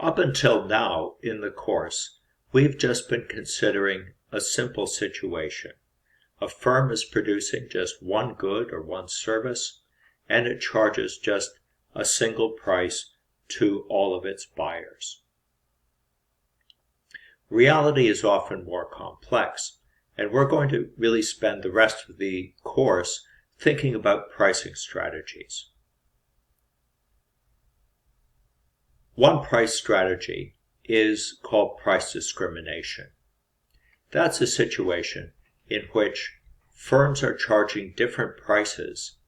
Up until now in the course, we've just been considering a simple situation. A firm is producing just one good or one service, and it charges just a single price to all of its buyers. Reality is often more complex, and we're going to really spend the rest of the course thinking about pricing strategies. One price strategy is called price discrimination. That's a situation in which firms are charging different prices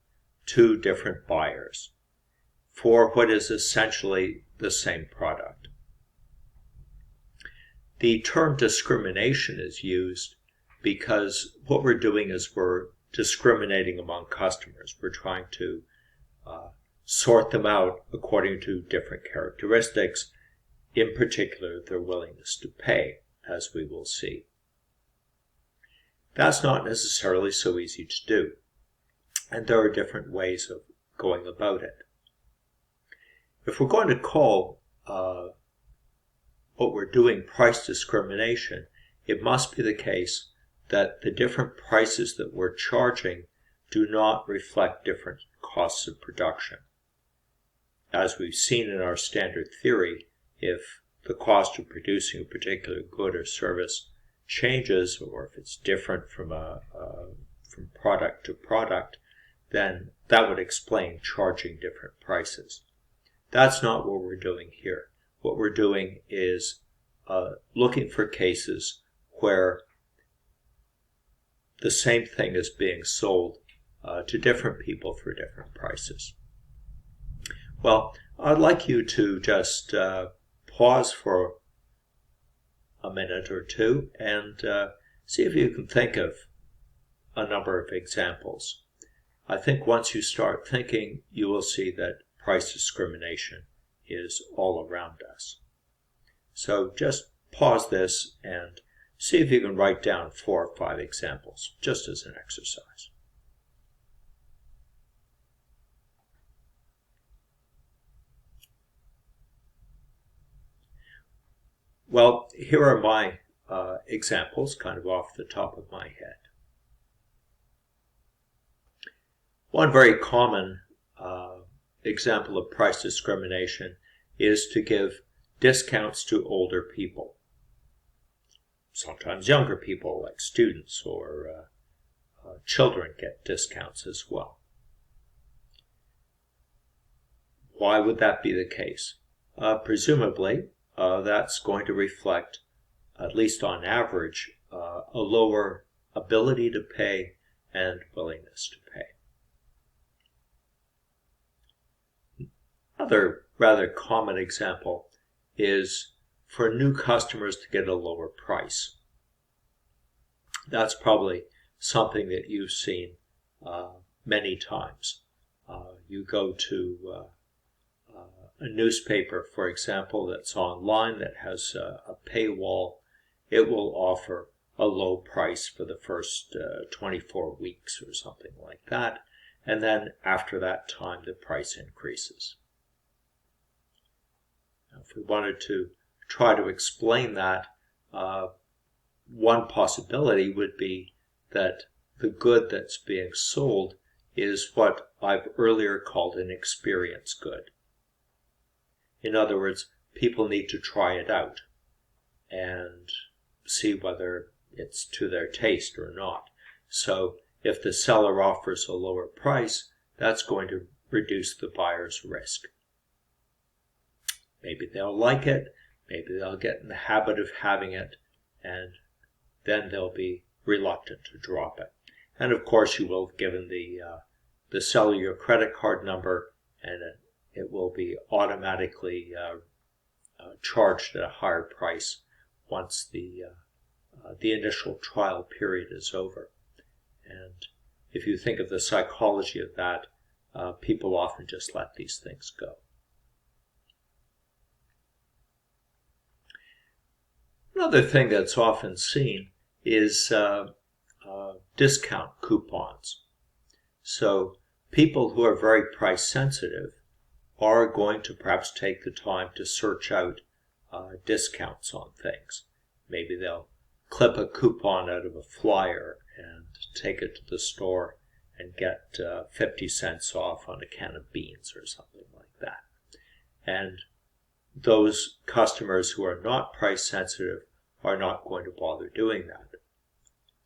to different buyers for what is essentially the same product. The term discrimination is used because what we're doing is we're discriminating among customers. We're trying to sort them out according to different characteristics, in particular their willingness to pay, as we will see. That's not necessarily so easy to do, and there are different ways of going about it. If we're going to call what we're doing price discrimination, it must be the case that the different prices that we're charging do not reflect different costs of production. As we've seen in our standard theory, if the cost of producing a particular good or service changes, or if it's different from product to product, then that would explain charging different prices. That's not what we're doing here. What we're doing is looking for cases where the same thing is being sold to different people for different prices. Well, I'd like you to just pause for a minute or two and see if you can think of a number of examples. I think once you start thinking, you will see that price discrimination is all around us. So just pause this and see if you can write down 4 or 5 examples, just as an exercise. Well, here are my examples, kind of off the top of my head. One very common example of price discrimination is to give discounts to older people. Sometimes younger people, like students or children, get discounts as well. Why would that be the case? Presumably, that's going to reflect, at least on average, a lower ability to pay and willingness to pay. Another rather common example is for new customers to get a lower price. That's probably something that you've seen many times. You go to a newspaper, for example, that's online, that has a paywall. It will offer a low price for the first 24 weeks or something like that, and then after that time the price increases. Now, if we wanted to try to explain that, one possibility would be that the good that's being sold is what I've earlier called an experience good. In other words, people need to try it out and see whether it's to their taste or not. So if the seller offers a lower price, that's going to reduce the buyer's risk. Maybe they'll like it, maybe they'll get in the habit of having it, and then they'll be reluctant to drop it. And of course you will have given the seller your credit card number, and it will be automatically charged at a higher price once the initial trial period is over. And if you think of the psychology of that, people often just let these things go. Another thing that's often seen is discount coupons. So people who are very price sensitive are going to perhaps take the time to search out discounts on things. Maybe they'll clip a coupon out of a flyer and take it to the store and get 50 cents off on a can of beans or something like that. And those customers who are not price sensitive are not going to bother doing that.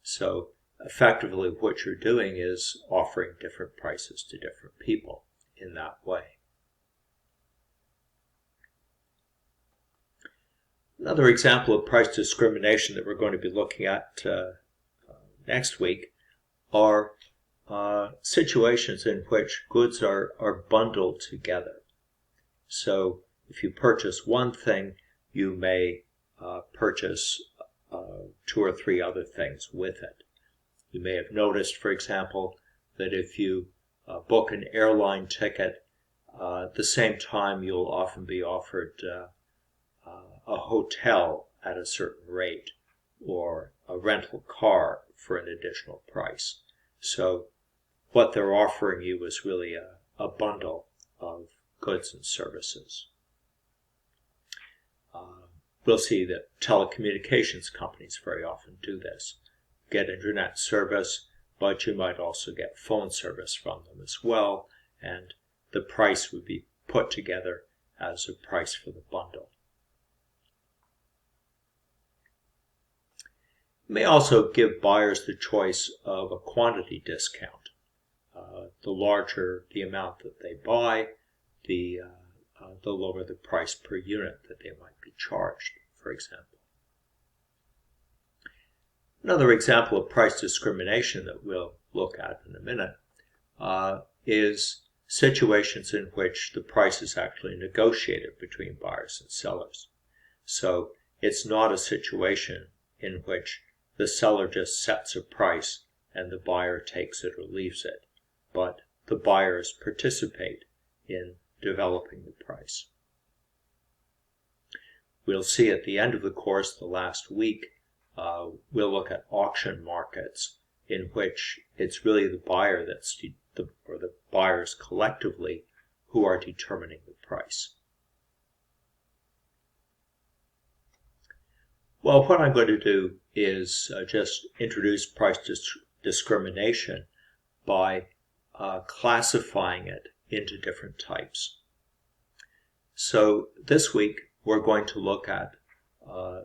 So effectively what you're doing is offering different prices to different people in that way. Another example of price discrimination that we're going to be looking at next week are situations in which goods are bundled together. So if you purchase one thing, you may purchase 2 or 3 other things with it. You may have noticed, for example, that if you book an airline ticket, at the same time you'll often be offered a hotel at a certain rate or a rental car for an additional price. So what they're offering you is really a bundle of goods and services. We'll see that telecommunications companies very often do this. Get internet service, but you might also get phone service from them as well, and the price would be put together as a price for the bundle. You may also give buyers the choice of a quantity discount. The larger the amount that they buy, the lower the price per unit that they might be charged, for example. Another example of price discrimination that we'll look at in a minute is situations in which the price is actually negotiated between buyers and sellers. So it's not a situation in which the seller just sets a price and the buyer takes it or leaves it, but the buyers participate in developing the price. We'll see at the end of the course, the last week, we'll look at auction markets in which it's really the buyer or the buyers collectively who are determining the price. Well, what I'm going to do is just introduce price discrimination by classifying it into different types. So this week we're going to look at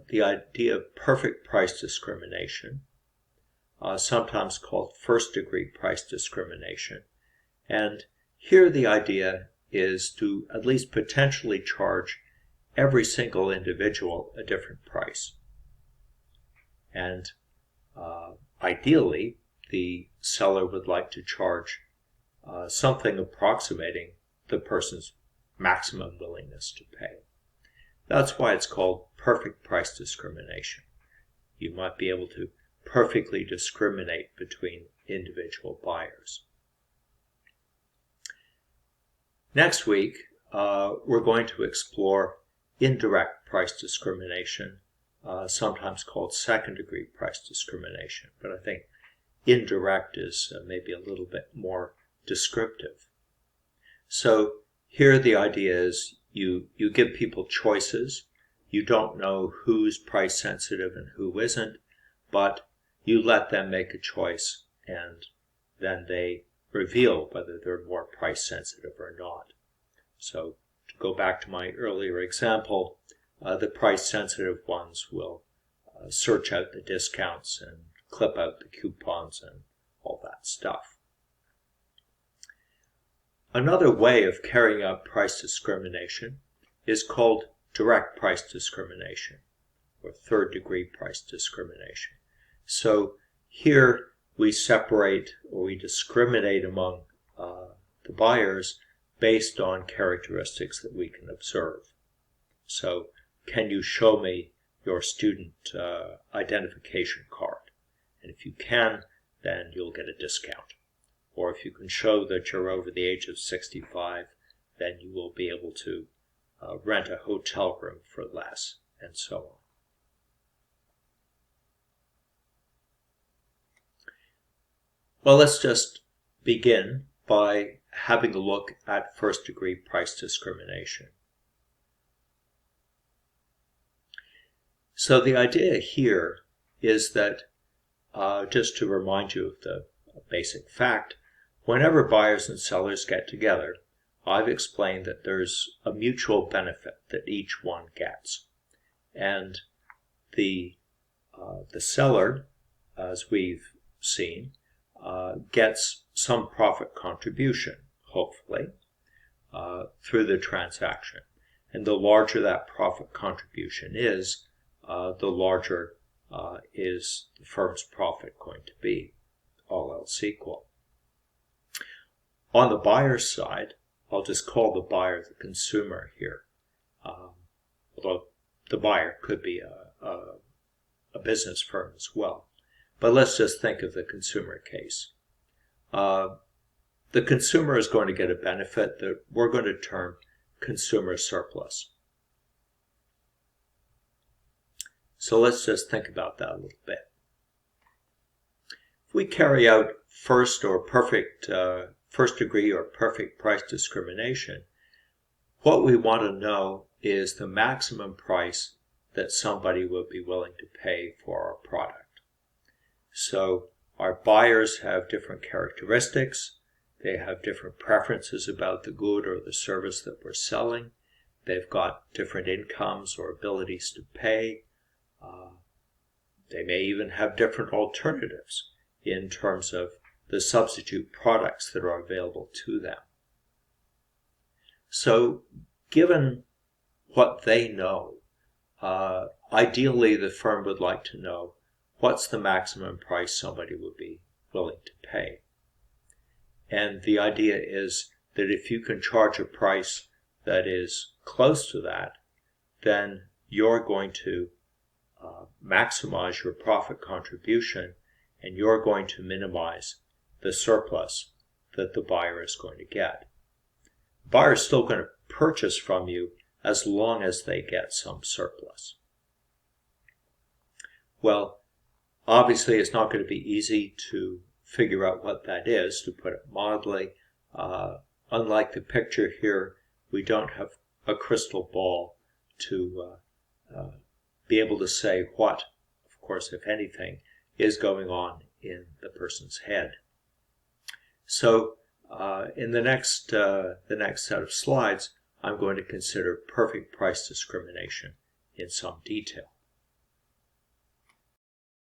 the idea of perfect price discrimination, sometimes called first-degree price discrimination. And here the idea is to at least potentially charge every single individual a different price. And ideally, the seller would like to charge something approximating the person's maximum willingness to pay. That's why it's called perfect price discrimination. You might be able to perfectly discriminate between individual buyers. Next week, we're going to explore indirect price discrimination, sometimes called second-degree price discrimination, but I think indirect is maybe a little bit more descriptive. So here the idea is you give people choices. You don't know who's price sensitive and who isn't, but you let them make a choice and then they reveal whether they're more price sensitive or not. So to go back to my earlier example, the price sensitive ones will search out the discounts and clip out the coupons and all that stuff. Another way of carrying out price discrimination is called direct price discrimination, or third-degree price discrimination. So here we separate or we discriminate among the buyers based on characteristics that we can observe. So can you show me your student identification card? And if you can, then you'll get a discount. Or if you can show that you're over the age of 65, then you will be able to rent a hotel room for less, and so on. Well, let's just begin by having a look at first-degree price discrimination. So the idea here is that, just to remind you of the basic fact, whenever buyers and sellers get together, I've explained that there's a mutual benefit that each one gets. And the seller, as we've seen, gets some profit contribution, hopefully, through the transaction. And the larger that profit contribution is, the larger is the firm's profit going to be, all else equal. On the buyer's side, I'll just call the buyer the consumer here, although the buyer could be a business firm as well. But let's just think of the consumer case. The consumer is going to get a benefit that we're going to term consumer surplus. So let's just think about that a little bit. If we carry out first degree or perfect price discrimination, what we want to know is the maximum price that somebody will be willing to pay for our product. So our buyers have different characteristics. They have different preferences about the good or the service that we're selling. They've got different incomes or abilities to pay. They may even have different alternatives in terms of the substitute products that are available to them. So given what they know, ideally the firm would like to know what's the maximum price somebody would be willing to pay. And the idea is that if you can charge a price that is close to that, then you're going to maximize your profit contribution, and you're going to minimize the surplus that the buyer is going to get. The buyer is still going to purchase from you as long as they get some surplus. Well, obviously it's not going to be easy to figure out what that is, to put it mildly. Unlike the picture here, we don't have a crystal ball to be able to say what, of course, if anything, is going on in the person's head. So in the next set of slides, I'm going to consider perfect price discrimination in some detail.